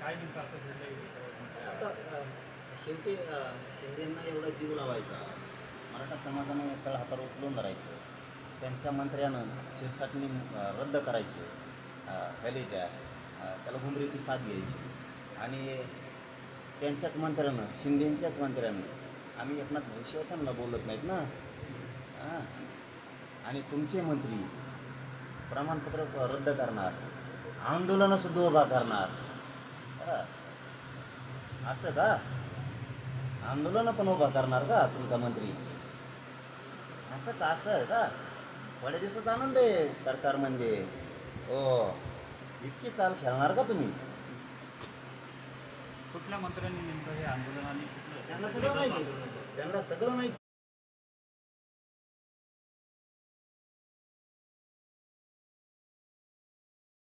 काय नेमकं असं घडलंय? आता शेवटी शिंदेंना एवढा जीव लावायचा, मराठा समाजाने तळ हातावर उचलून धरायचं, त्यांच्या मंत्र्यानं शिरसाटणी रद्द करायचे, हेलिपॅड त्याला घुमरीची साथ घ्यायची, आणि त्यांच्याच मंत्र्यानं, शिंदेंच्याच मंत्र्यानं आम्ही एकनाथ भविष्य त्यांना बोलत नाहीत ना. हां, आणि तुमचे मंत्री प्रमाणपत्र रद्द करणार, आंदोलनंसुद्धा उभा करणार. हां, असं का? आंदोलनं पण उभा करणार का तुमचा मंत्री? असं का? असं आहे का? थोड्या दिवसाचा आनंद आहे सरकार म्हणजे. हो, इतकी चाल खेळणार का तुम्ही? कुठल्या मंत्र्यांनी नेमकं हे आंदोलन आणि त्यांना सगळं माहिती, त्यांना सगळं माहिती.